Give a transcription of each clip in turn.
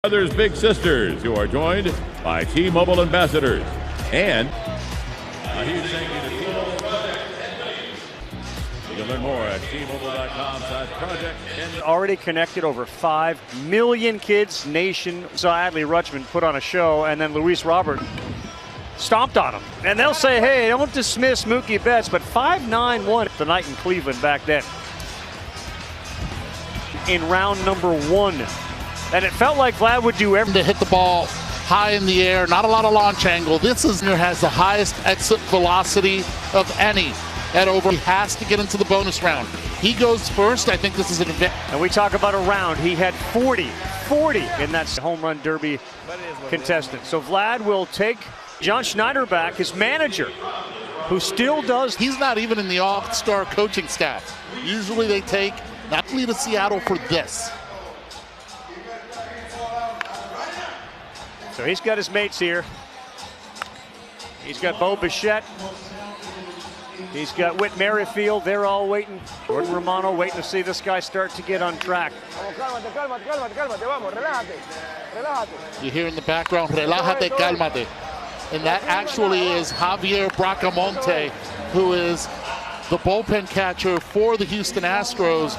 Brothers Big Sisters, who are joined by T-Mobile ambassadors and a huge thank you to T-Mobile. You can learn more at T-Mobile.com/project. Already connected over 5 million kids nation. So Adley Rutschman put on a show, and then Luis Robert stomped on him. And they'll say, hey, don't dismiss Mookie Betts, but 5-9-1 the night in Cleveland back then. In round number 1. And it felt like Vlad would do everything to hit the ball high in the air, not a lot of launch angle. This has the highest exit velocity of any at over. He has to get into the bonus round. He goes first. I think this is an event. And we talk about a round. He had 40 in that home run derby contestant. So Vlad will take John Schneider back, his manager, who still does. He's not even in the all-star coaching staff. Usually they take not to lead to Seattle for this. So he's got his mates here. He's got Bo Bichette. He's got Whit Merrifield. They're all waiting. Jordan Romano waiting to see this guy start to get on track. You hear in the background, relájate, cálmate. And that actually is Javier Bracamonte, who is the bullpen catcher for the Houston Astros.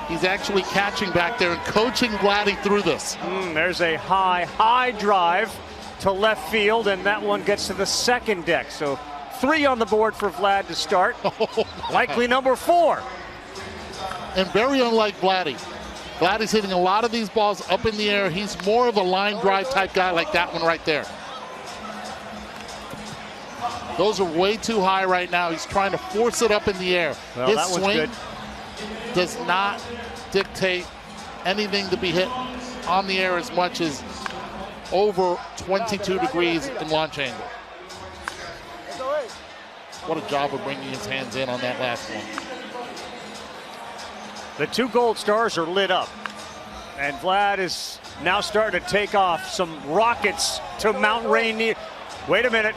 He's actually catching back there and coaching Vladdy through this. There's a high drive to left field, and that one gets to the second deck. So 3 on the board for Vlad to start. Likely number 4. And very unlike Vladdy. Vladdy's hitting a lot of these balls up in the air. He's more of a line drive type guy like that one right there. Those are way too high right now. He's trying to force it up in the air. Well, his that one's swing good. Does not dictate anything to be hit on the air as much as over 22 degrees in launch angle. What a job of bringing his hands in on that last one. The 2 gold stars are lit up, and Vlad is now starting to take off some rockets to Mount Rainier. Wait a minute.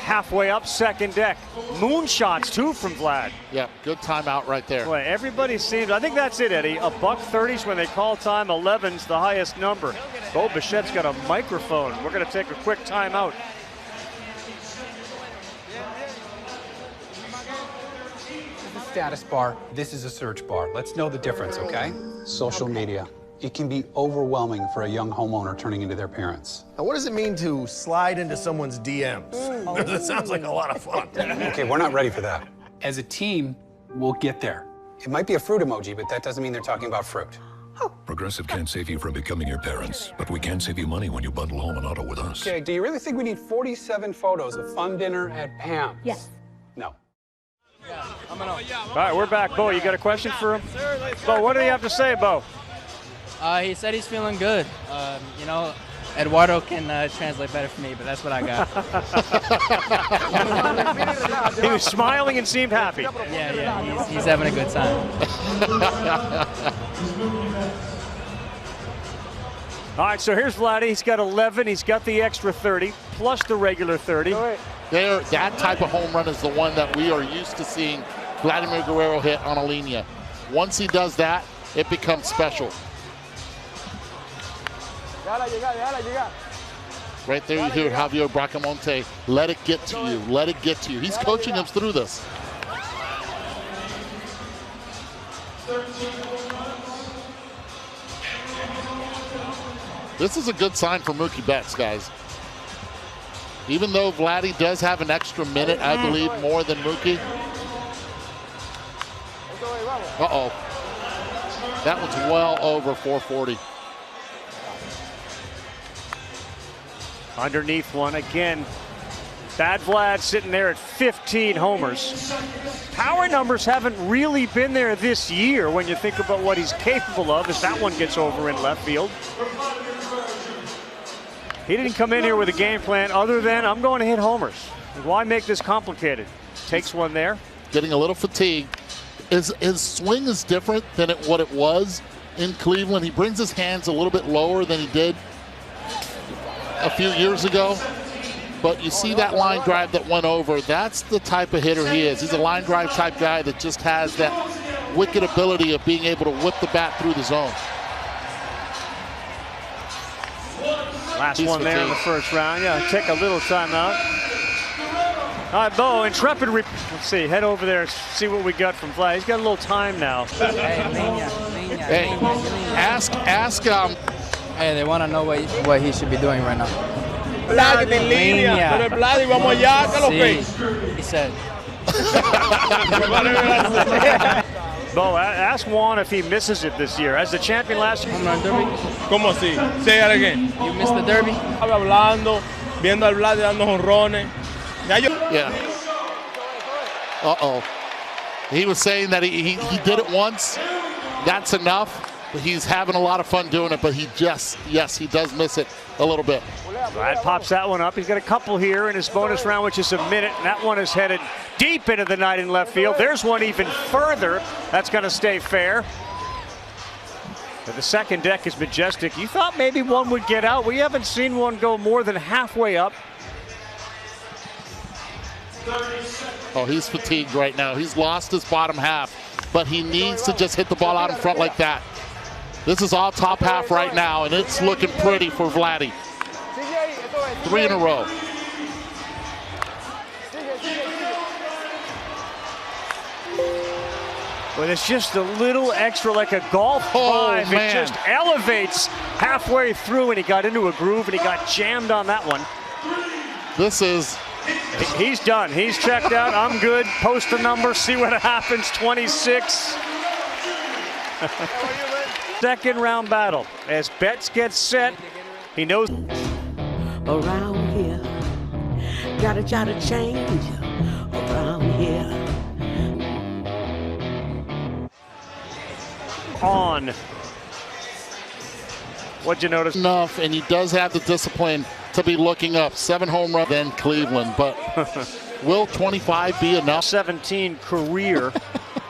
Halfway up second deck. Moonshots too from Vlad. Yeah, good timeout right there. Boy, everybody seems, I think that's it, Eddie. A $130's when they call time, 11's the highest number. Bo Bichette's got a microphone. We're going to take a quick timeout. This is a status bar. This is a search bar. Let's know the difference, okay? Social media. It can be overwhelming for a young homeowner turning into their parents. Now, what does it mean to slide into someone's DMs? That sounds like a lot of fun. Okay, we're not ready for that. As a team, we'll get there. It might be a fruit emoji, but that doesn't mean they're talking about fruit. Progressive can't save you from becoming your parents, but we can save you money when you bundle home and auto with us. Okay, do you really think we need 47 photos of fun dinner at Pam's? Yes. No. All right, we're back. Bo, you got a question for him? Bo, what do you have to say, Bo? He said he's feeling good. You know, Eduardo can translate better for me, but that's what I got. He was smiling and seemed happy. Yeah, he's having a good time. All right, so here's Vladdy. He's got 11. He's got the extra 30, plus the regular 30. That type of home run is the one that we are used to seeing Vladimir Guerrero hit on a linea. Once he does that, it becomes special. Right there you hear Javier Bracamonte, let it get to you, let it get to you. He's coaching him through this. This is a good sign for Mookie Betts, guys. Even though Vladdy does have an extra minute, I believe, more than Mookie. Uh-oh. That one's well over 440. Underneath one again. Bad Vlad sitting there at 15 homers. Power numbers haven't really been there this year when you think about what he's capable of as that one gets over in left field. He didn't come in here with a game plan other than I'm going to hit homers. Why make this complicated? Takes one there. Getting a little fatigued. His swing is different than what it was in Cleveland. He brings his hands a little bit lower than he did a few years ago. But you see that line drive that went over. That's the type of hitter he is. He's a line drive type guy that just has that wicked ability of being able to whip the bat through the zone. Last He's one there in the first round. Yeah, take a little timeout. All right, Bo, intrepid. Let's see, head over there, see what we got from Vlad. He's got a little time now. Hey, ask. Hey, they want to know what he should be doing right now. Vlad en línea, pero el Vlad y vamos allá, ¿qué lo que? He said. Bo, ask Juan if he misses it this year. As the champion last year. Home run derby? ¿Cómo así? Say that again. You missed the derby? Estaba hablando, viendo al Vlad dando jonrones. Yeah. Uh-oh. He was saying that he did it once. That's enough. But he's having a lot of fun doing it, but he does miss it a little bit. Vlad pops that one up. He's got a couple here in his bonus round, which is a minute. And that one is headed deep into the night in left field. There's one even further. That's going to stay fair. But the second deck is majestic. You thought maybe one would get out. We haven't seen one go more than halfway up. Oh, he's fatigued right now. He's lost his bottom half, but he needs to just hit the ball out in front like that. This is all top half right now, and it's looking pretty for Vladdy. 3 in a row. But it's just a little extra, like a golf five. Man. It just elevates halfway through, and he got into a groove, and he got jammed on that one. This is... He's done. He's checked out. I'm good. Post the number. See what happens. 26. Second round battle. As Betts gets set, he knows. Around here, gotta try to change around here. On. What'd you notice? Enough, and he does have the discipline to be looking up. 7 home runs in Cleveland, but will 25 be enough? 17 career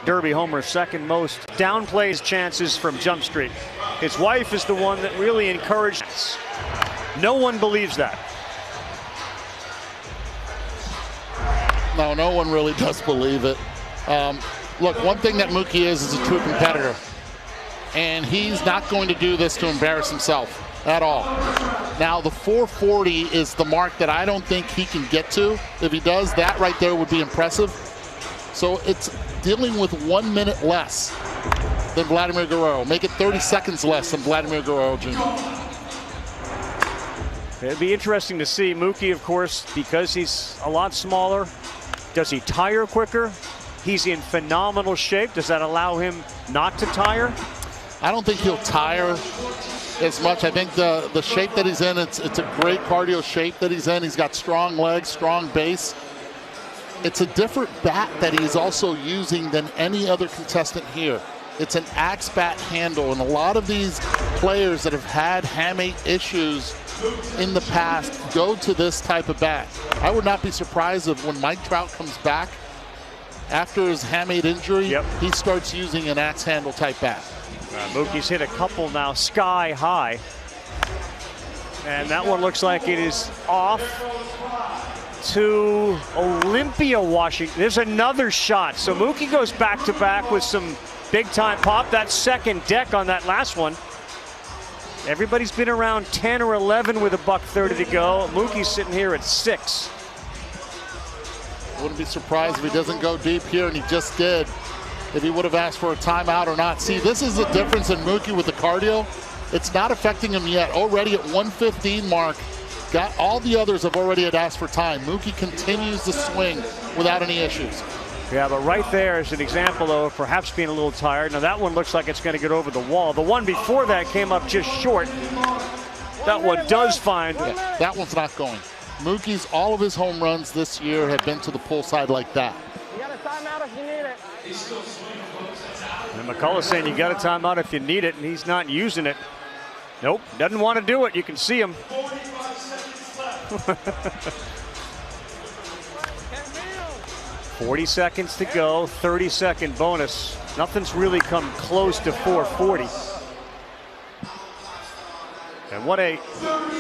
Derby homer, second most. Downplays chances from Jump Street. His wife is the one that really encouraged. No one believes that. No one really does believe it. Look, one thing that Mookie is a true competitor. And he's not going to do this to embarrass himself at all. Now, the 440 is the mark that I don't think he can get to. If he does, that right there would be impressive. So it's dealing with 1 minute less than Vladimir Guerrero. Make it 30 seconds less than Vladimir Guerrero Jr. It'd be interesting to see Mookie, of course, because he's a lot smaller. Does he tire quicker? He's in phenomenal shape. Does that allow him not to tire? I don't think he'll tire as much. I think the shape that he's in, it's a great cardio shape that he's in. He's got strong legs, strong base. It's a different bat that he's also using than any other contestant here. It's an axe bat handle, and a lot of these players that have had hamate issues in the past go to this type of bat. I would not be surprised if when Mike Trout comes back after his hamate injury, he starts using an axe handle type bat. Mookie's hit a couple now sky high. And that one looks like it is off to Olympia, Washington. There's another shot. So Mookie goes back to back with some big time pop. That second deck on that last one. Everybody's been around 10 or 11 with $130 to go. Mookie's sitting here at 6. Wouldn't be surprised if he doesn't go deep here, and he just did. If he would have asked for a timeout or not. See, this is the difference in Mookie with the cardio. It's not affecting him yet. Already at 115 mark, got all the others have already had asked for time. Mookie continues to swing without any issues. Yeah, but right there is an example, though, of perhaps being a little tired. Now, that one looks like it's going to get over the wall. The one before that came up just short. That one does find. Yeah, that one's not going. Mookie's, all of his home runs this year have been to the pull side like that. You got a timeout if you need it. And McCullough's saying you got a timeout if you need it, and he's not using it. Nope, doesn't want to do it. You can see him. 40 seconds to go, 30-second bonus. Nothing's really come close to 440. And what a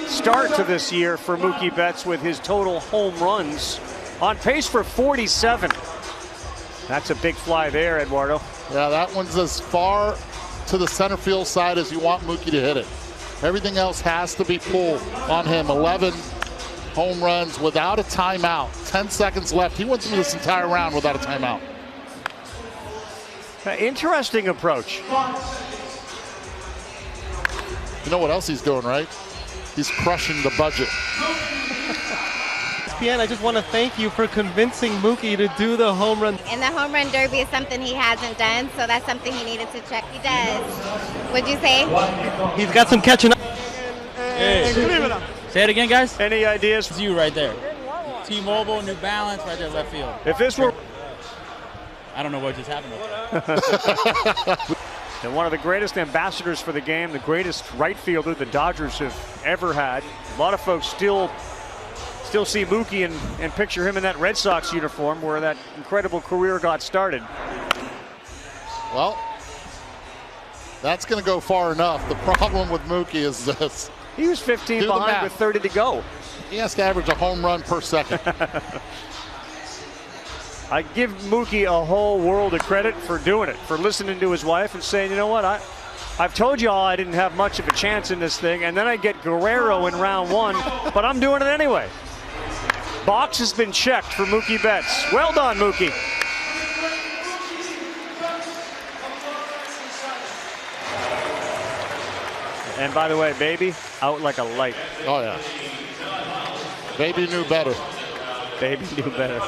start to this year for Mookie Betts with his total home runs. On pace for 47. That's a big fly there, Eduardo. Yeah, that one's as far to the center field side as you want Mookie to hit it. Everything else has to be pulled on him. 11 home runs without a timeout. 10 seconds left. He went through this entire round without a timeout. Interesting approach. You know what else he's doing, right? He's crushing the budget. ESPN, I just want to thank you for convincing Mookie to do the home run. And the home run derby is something he hasn't done, so that's something he needed to check. He does. What'd you say? He's got some catching up. Hey. Say it again, guys. Any ideas? It's you right there. T-Mobile, New Balance, right there, left field. If this were... I don't know what just happened. And one of the greatest ambassadors for the game, the greatest right fielder the Dodgers have ever had. A lot of folks still see Mookie and picture him in that Red Sox uniform where that incredible career got started. Well, that's going to go far enough. The problem with Mookie is this. He was 15 behind with 30 to go. He has to average a home run per second. I give Mookie a whole world of credit for doing it, for listening to his wife and saying, you know what, I've told you all I didn't have much of a chance in this thing, and then I get Guerrero in round 1, but I'm doing it anyway. Box has been checked for Mookie Betts. Well done, Mookie. And by the way, baby, out like a light. Oh, yeah. Baby knew better. Baby knew better.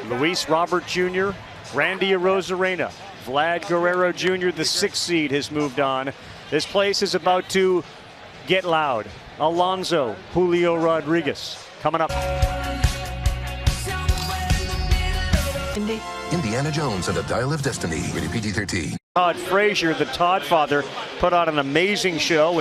Luis Robert Jr., Randy Arozarena, Vlad Guerrero Jr., the 6th seed, has moved on. This place is about to get loud. Alonso, Julio Rodriguez, coming up. Indiana Jones and the Dial of Destiny. Rated PG-13. Todd Frazier, the Todd father, put on an amazing show.